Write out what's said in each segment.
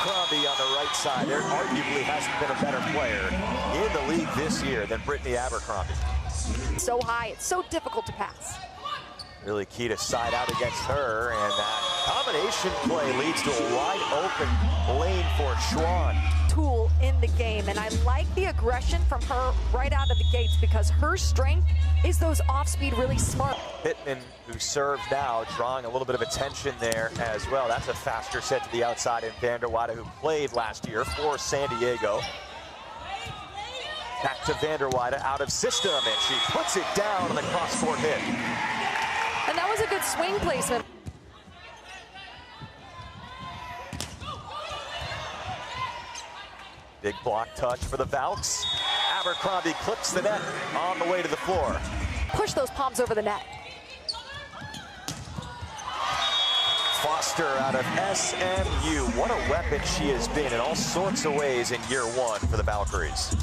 Abercrombie on the right side. There arguably hasn't been a better player in the league this year than Brittany Abercrombie. So high, it's so difficult to pass. Really key to side out against her, and that combination play leads to a wide open lane for Schwann. Tool in the game, and I like the aggression from her right out of the gates because her strength is those off-speed really smart. Pittman, who serves now, drawing a little bit of attention there as well. That's a faster set to the outside in Vanderwaide, who played last year for San Diego. Back to Vanderwaide, out of system, and she puts it down on the cross-court hit. And that was a good swing placement. Big block touch for the Valks. Abercrombie clips the net on the way to the floor. Push those palms over the net. Foster out of SMU. What a weapon she has been in all sorts of ways in year one for the Valkyries.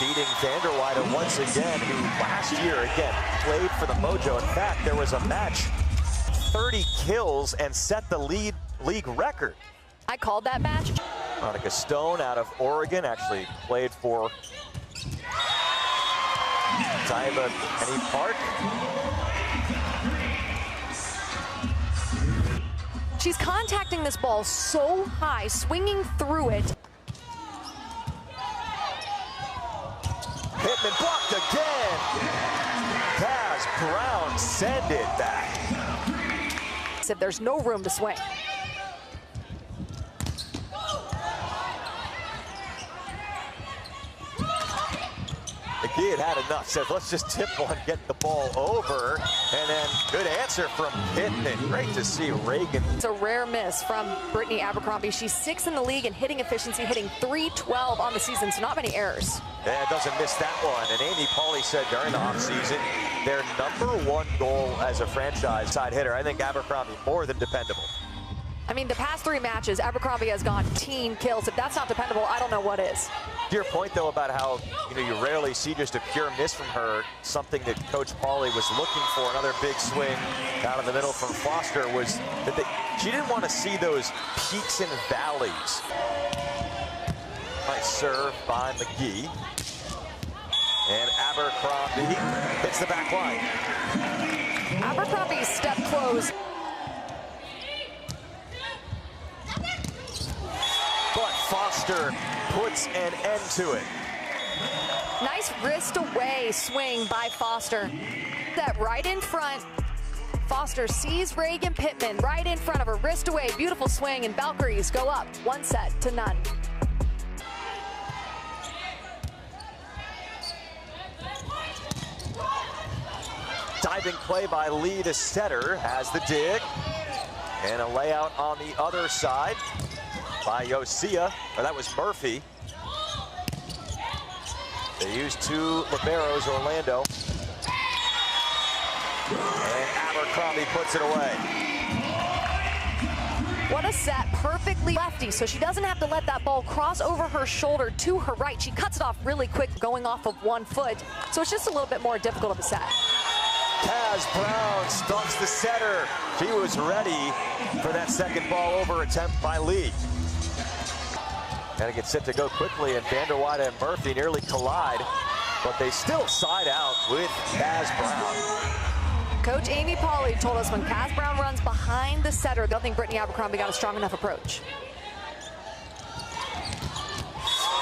Feeding Vanderwaide once again, who last year, again, played for the Mojo. In fact, there was a match, 30 kills, and set the league record. I called that match. Monica Stone out of Oregon, actually played for Taiba Penny Park. She's contacting this ball so high, swinging through it. Pittman blocked again. Kaz Brown send it back. Said there's no room to swing. McGee had enough, said let's just tip one, get the ball over, and then good answer from Pittman. Great to see Reagan. It's a rare miss from Brittany Abercrombie. She's 6th in the league in hitting efficiency, hitting .312 on the season, so not many errors. Yeah, doesn't miss that one. And Amy Pauley said during the offseason, their #1 goal as a franchise side hitter. I think Abercrombie more than dependable. I mean, the past 3 matches, Abercrombie has gone teen kills. If that's not dependable, I don't know what is. To your point, though, about how you rarely see just a pure miss from her, something that Coach Pauley was looking for, another big swing down in the middle from Foster, was that she didn't want to see those peaks and valleys. Nice serve by McGee. And Abercrombie hits the back line. Abercrombie's step close. But Foster puts an end to it. Nice wrist away swing by Foster. That right in front. Foster sees Reagan Pittman right in front of her, wrist away, beautiful swing, and Valkyries go up 1-0. Diving play by Lee, the setter, has the dig. And a layout on the other side by Yosia, or that was Murphy. They used 2 liberos, Orlando. And Abercrombie puts it away. What a set, perfectly lefty, so she doesn't have to let that ball cross over her shoulder to her right. She cuts it off really quick, going off of 1 foot, so it's just a little bit more difficult of a set. Kaz Brown stumps the setter. She was ready for that second ball over attempt by Lee. Gotta get set to go quickly, and Vanderwaide and Murphy nearly collide, but they still side out with Kaz Brown. Coach Amy Pauley told us when Kaz Brown runs behind the setter, I don't think Brittany Abercrombie got a strong enough approach.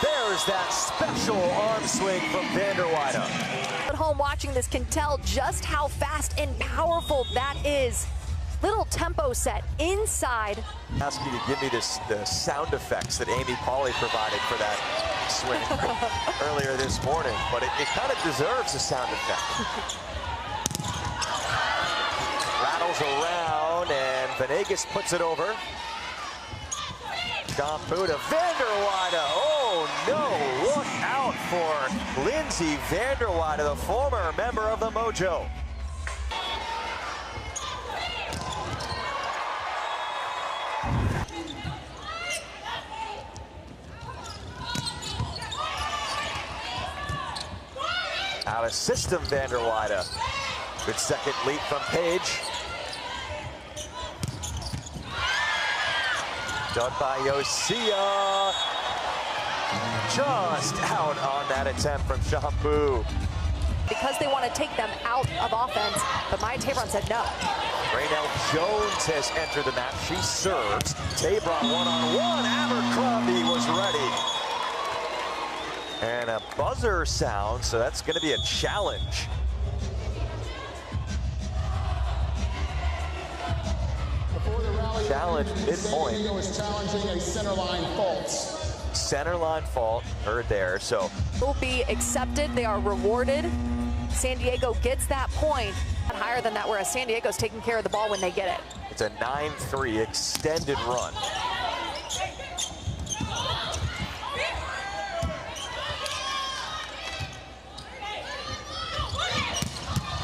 There's that special arm swing from Vanderwaide. At home watching this can tell just how fast and powerful that is. Little tempo set inside. Ask you to give me the sound effects that Amy Pauley provided for that swing earlier this morning, but it kind of deserves a sound effect. Rattles around, and Venegas puts it over. Gampu to Vanderwaide. Oh no, look out for Lindsay Vanderwaide, the former member of the Mojo. out of system, Vanderweide. Good second leap from Page. Done by Yosia. Just out on that attempt from Shampoo. Because they want to take them out of offense, but Maya Tabron said no. Raynell Jones has entered the match. She serves. Tabron one-on-one. Abercrombie was ready. And a buzzer sound, so that's going to be a challenge. Challenge midpoint. San Diego is challenging a centerline fault. Centerline fault heard there, so. Will be accepted, they are rewarded. San Diego gets that point, and higher than that, whereas San Diego's taking care of the ball when they get it. It's a 9-3 extended run.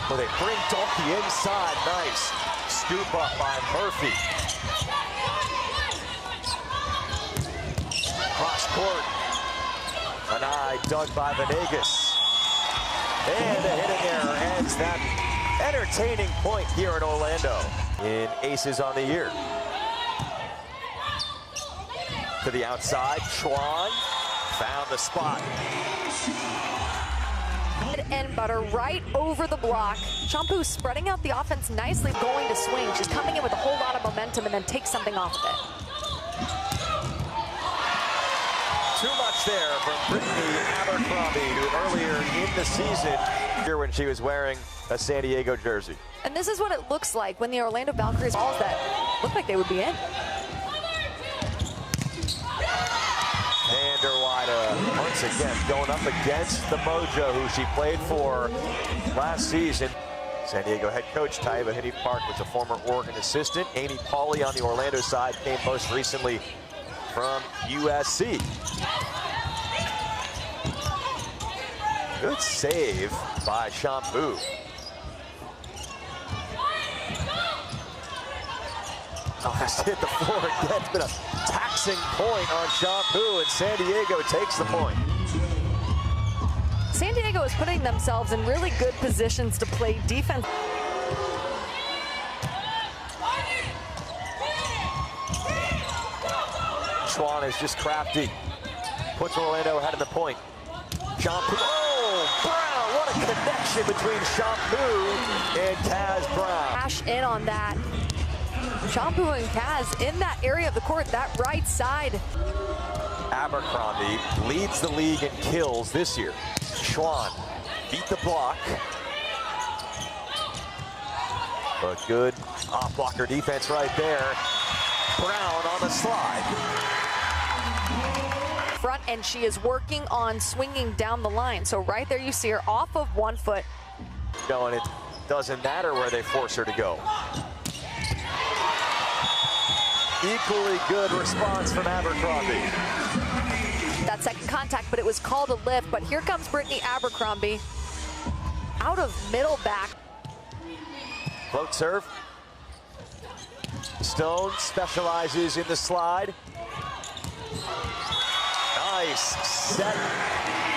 Well, they bring Donkey inside, nice. Scoop up by Murphy. Cross court. An eye dug by Venegas. And a hitting error ends that entertaining point here in Orlando. In aces on the year. To the outside, Schwann found the spot. And butter right over the block. Shampoo spreading out the offense nicely, going to swing. She's coming in with a whole lot of momentum and then takes something off of it. Too much there from Brittany Abercrombie, who earlier in the season, here when she was wearing a San Diego jersey. And this is what it looks like when the Orlando Valkyries balls that look like they would be in. Vanderweide once again going up against the Mojo, who she played for last season. San Diego head coach Taiba Hinney Park was a former Oregon assistant. Amy Pauley on the Orlando side came most recently from USC. Good save by Shampoo. Oh, has hit the floor again. It's been a taxing point on Shampoo, and San Diego takes the point. San Diego is putting themselves in really good positions to play defense. Schwann is just crafty. Puts Orlando ahead of the point. Shampoo. Oh, Brown. What a connection between Shampoo and Kaz Brown. Cash in on that. Shampoo and Kaz in that area of the court, that right side. Abercrombie leads the league in kills this year. Schwann beat the block. But good off-blocker defense right there. Brown on the slide. Front, and she is working on swinging down the line. So right there you see her off of 1 foot. And it doesn't matter where they force her to go. Equally good response from Abercrombie. That second contact, but it was called a lift. But here comes Brittany Abercrombie out of middle back. Float serve. Stone specializes in the slide. Nice set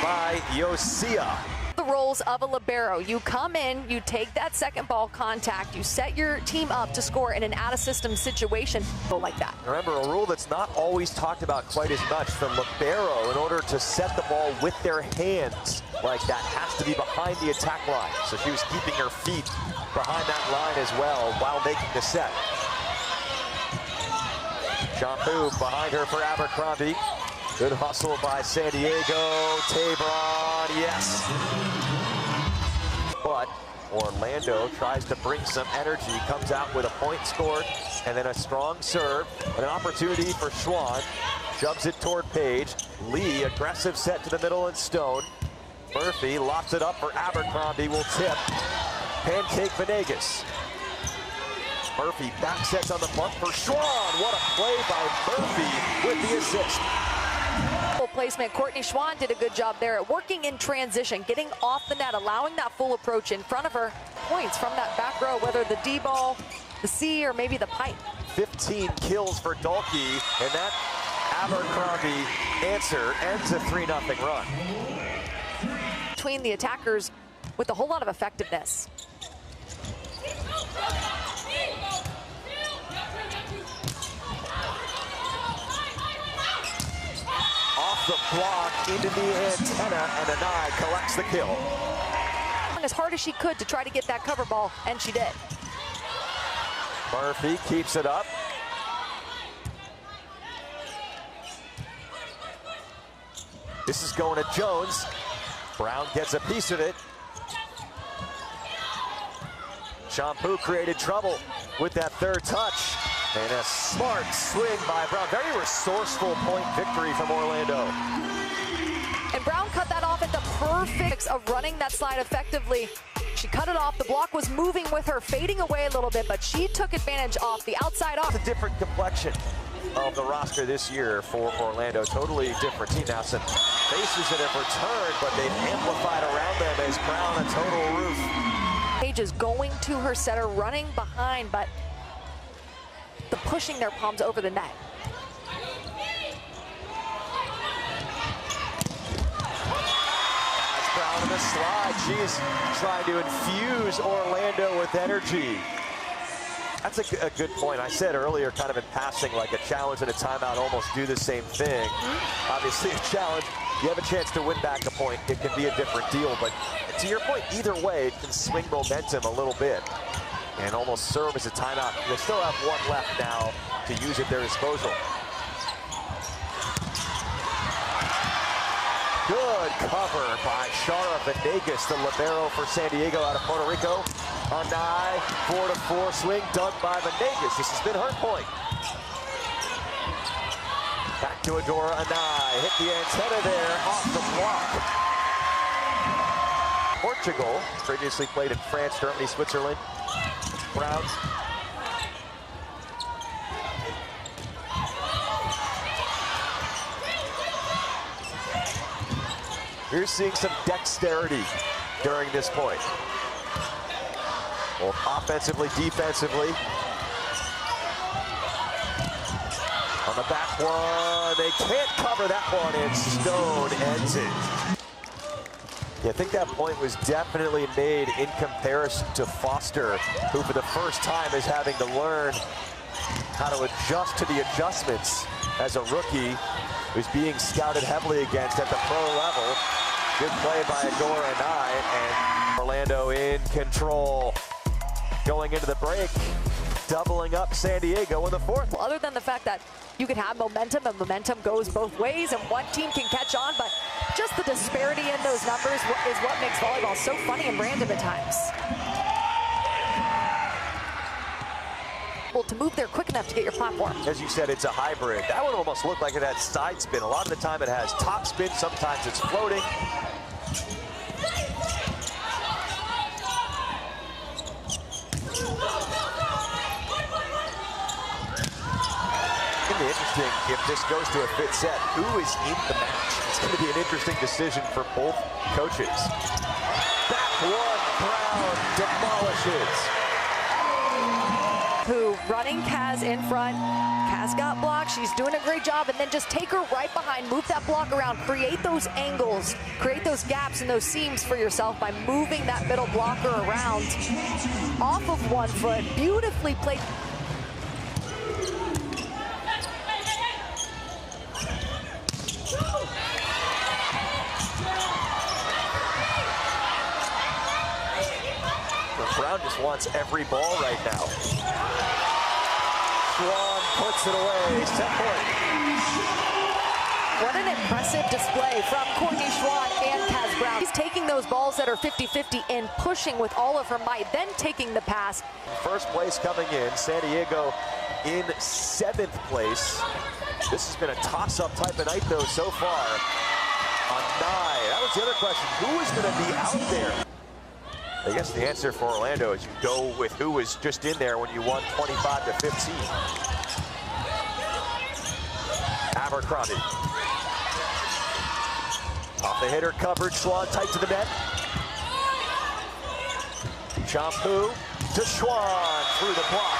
by Yosia. The roles of a libero. You come in, you take that second ball contact, you set your team up to score in an out-of-system situation like that. Remember, a rule that's not always talked about quite as much. The libero, in order to set the ball with their hands like that, has to be behind the attack line. So she was keeping her feet behind that line as well while making the set. Shampoo behind her for Abercrombie. Good hustle by San Diego. Tabron, yes. But Orlando tries to bring some energy, comes out with a point scored, and then a strong serve, and an opportunity for Schwann. Shoves it toward Page. Lee, aggressive set to the middle and Stone. Murphy locks it up for Abercrombie, will tip. Pancake Venegas. Murphy back sets on the mark for Schwann. What a play by Murphy with the assist. Placement. Courtney Schwann did a good job there at working in transition, getting off the net, allowing that full approach in front of her. Points from that back row, whether the D ball, the C, or maybe the pipe. 15 kills for Dalkey, and that Abercrombie answer ends a 3-0 run. Between the attackers with a whole lot of effectiveness. Off the block, into the antenna, and Anai collects the kill. As hard as she could to try to get that cover ball, and she did. Murphy keeps it up. This is going to Jones. Brown gets a piece of it. Shampoo created trouble with that third touch. And a smart swing by Brown. Very resourceful point victory from Orlando. And Brown cut that off at the perfect of running that slide effectively. She cut it off. The block was moving with her, fading away a little bit, but she took advantage off the outside off. It's a different complexion of the roster this year for Orlando. Totally different team. Now some faces that have returned, but they've amplified around them as Brown a total roof. Page is going to her setter, running behind, but the pushing their palms over the net. As Brown in the slide, she's trying to infuse Orlando with energy. That's a good point. I said earlier, kind of in passing, like a challenge and a timeout almost do the same thing. Obviously a challenge, you have a chance to win back a point. It can be a different deal, but to your point, either way, it can swing momentum a little bit and almost serve as a timeout. They still have one left now to use at their disposal. Good cover by Shara Venegas, the libero for San Diego out of Puerto Rico. Anai, 4-4 swing done by Venegas. This has been her point. Back to Adora Anai, hit the antenna there off the block. Portugal, previously played in France, Germany, Switzerland. Browns. You're seeing some dexterity during this point. Both offensively, defensively. On the back one, they can't cover that one, and Stone ends it. Yeah, I think that point was definitely made in comparison to Foster, who for the first time is having to learn how to adjust to the adjustments as a rookie who's being scouted heavily against at the pro level. Good play by Adora Anai, and Orlando in control. Going into the break, doubling up San Diego in the fourth. Well, other than the fact that you can have momentum, and momentum goes both ways, and one team can catch on, but just the disparity in those numbers is what makes volleyball so funny and random at times. To move there quick enough to get your platform. As you said, it's a hybrid. That one almost looked like it had side spin. A lot of the time it has top spin, sometimes it's floating. It's going to be interesting if this goes to a fifth set. Who is in the match? It's going to be an interesting decision for both coaches. Back one, Brown demolishes. Who running Kaz in front. Kaz got blocked. She's doing a great job. And then just take her right behind. Move that block around. Create those angles. Create those gaps and those seams for yourself by moving that middle blocker around. Off of one foot. Beautifully played. Brown just wants every ball right now. Schwan puts it away, set point. What an impressive display from Courtney Schwan and Kaz Brown. He's taking those balls that are 50-50 and pushing with all of her might, then taking the pass. First place coming in, San Diego in 7th place. This has been a toss-up type of night though so far. Anai, that was the other question. Who is going to be out there? I guess the answer for Orlando is you go with who was just in there when you won 25-15. Abercrombie. Off the hitter coverage, Schwan tight to the net. Shampoo to Schwan through the block.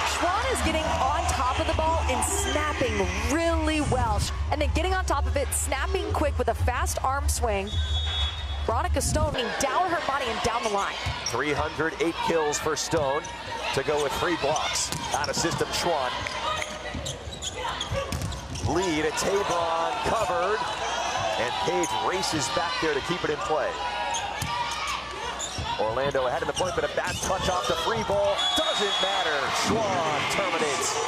Schwan is getting on top of the ball and snapping really well. And then getting on top of it, snapping quick with a fast arm swing. Veronica Stone down her body and down the line. 308 kills for Stone to go with 3 blocks. Out of system, Schwann. Lead at Tabron, covered. And Page races back there to keep it in play. Orlando ahead in the point, but a bad touch off the free ball. Doesn't matter. Schwann terminates.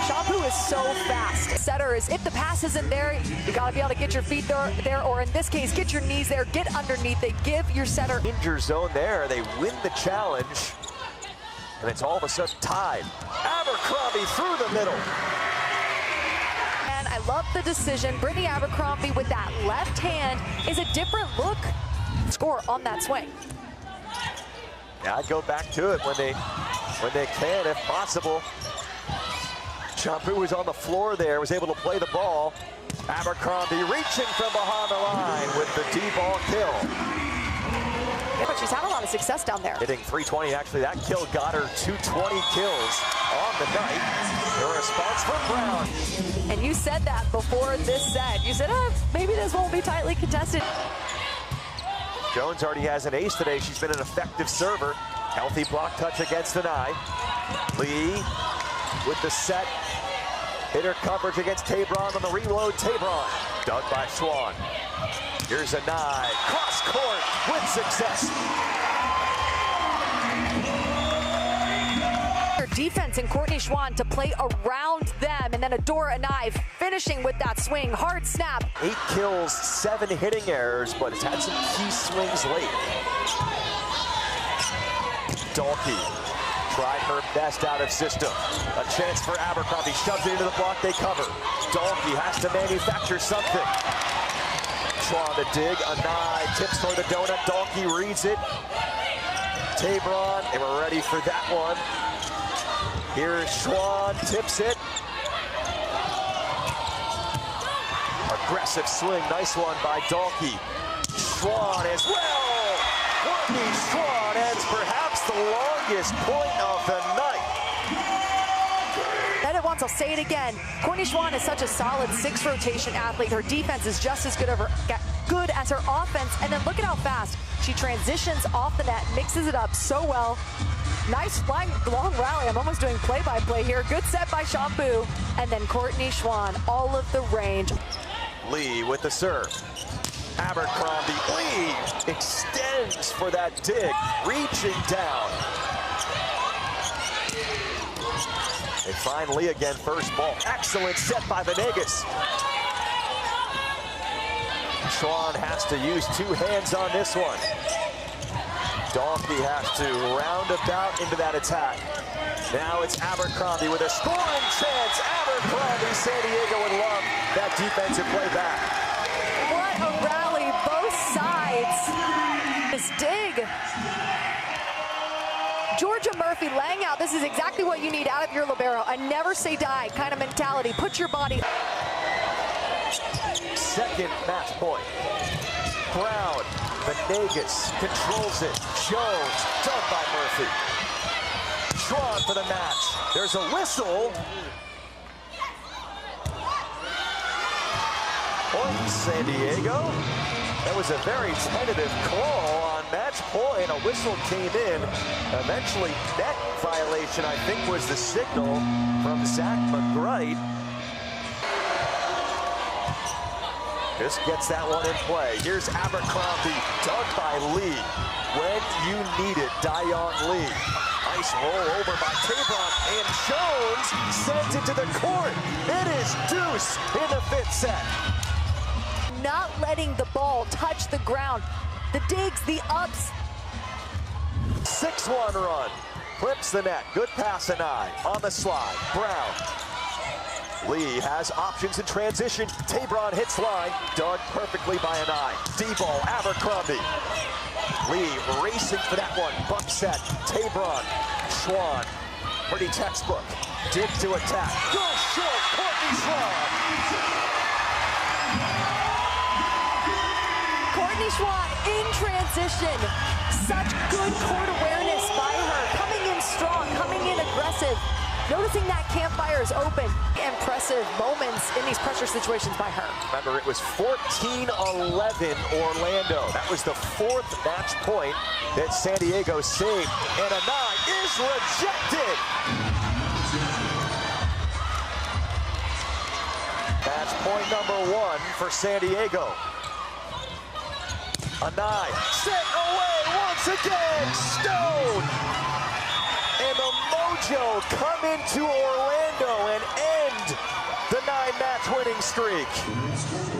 Shampoo is so fast. Setter is, if the pass isn't there, you got to be able to get your feet there, or in this case, get your knees there, get underneath. They give your setter danger zone there. They win the challenge, and it's all of a sudden tied. Abercrombie through the middle. And I love the decision. Brittany Abercrombie with that left hand is a different look. Score on that swing. Yeah, I'd go back to it when they can, if possible. Shampoo was on the floor there, was able to play the ball. Abercrombie reaching from behind the line with the D-ball kill. Yeah, but she's had a lot of success down there. Hitting 320, actually that kill got her 220 kills on the night. The response from Brown. And you said that before this set. You said, maybe this won't be tightly contested. Jones already has an ace today. She's been an effective server. Healthy block touch against an eye. Lee with the set. Hitter coverage against Tabron on the reload. Tabron dug by Schwann. Here's a nine. Cross court with success. Defense and Courtney Schwann to play around them, and then Adora Anai finishing with that swing. Hard snap. 8 kills, 7 hitting errors, but it's had some key swings late. Dalkey tried her best out of system. A chance for Abercrombie, shoves it into the block, they cover. Dalkey has to manufacture something. Schwann to dig, Anai tips for the donut, Dalkey reads it. Tabron, and we're ready for that one. Here's Schwann, tips it. Aggressive swing, nice one by Dalkey. Schwann as well. Courtney Schwann ends perhaps the longest point of the night. Said it once, I'll say it again. Courtney Schwann is such a solid 6 rotation athlete. Her defense is just as good as her offense. And then look at how fast she transitions off the net, mixes it up so well. Nice flying long rally. I'm almost doing play-by-play here. Good set by Shampoo. And then Courtney Schwann, all of the range. Lee with the serve. Abercrombie, Lee extends for that dig, reaching down. They find Lee again, first ball. Excellent set by Venegas. Schwann has to use 2 hands on this one. Dalkey has to roundabout into that attack. Now it's Abercrombie with a scoring chance. Abercrombie, San Diego would love that defensive play back. What a rally, both sides. This dig. Georgia Murphy laying out. This is exactly what you need out of your libero. A never say die kind of mentality. Put your body. Second match point. Brown, Venegas controls it. Jones, done by Murphy. Schwann for the match. There's a whistle. Point San Diego. That was a very tentative call on match point. A whistle came in. Eventually, net violation, I think, was the signal from Zach McGright. Just gets that one in play. Here's Abercrombie, dug by Lee. When you need it, Dion Lee. Nice roll over by Tabron, and Jones sends it to the court. It is deuce in the 5th set. Not letting the ball touch the ground. The digs, the ups. 6-1 run. Clips the net. Good pass and eye. On the slide. Brown. Lee has options in transition. Tabron hits line. Dug perfectly by an eye. D-ball, Abercrombie. Lee racing for that one. Buck set. Tabron. Schwann. Pretty textbook. Dig to attack. Goes short. Courtney Schwann. Courtney Schwann in transition. Such good court awareness by her. Coming in strong, coming in aggressive. Noticing that campfire is open. Impressive moments in these pressure situations by her. Remember, it was 14-11 Orlando. That was the fourth match point that San Diego saved. And a 9 is rejected. Match point number 1 for San Diego. A 9 sent away once again. Stone. And the Mojo come into Orlando and end the 9-match winning streak.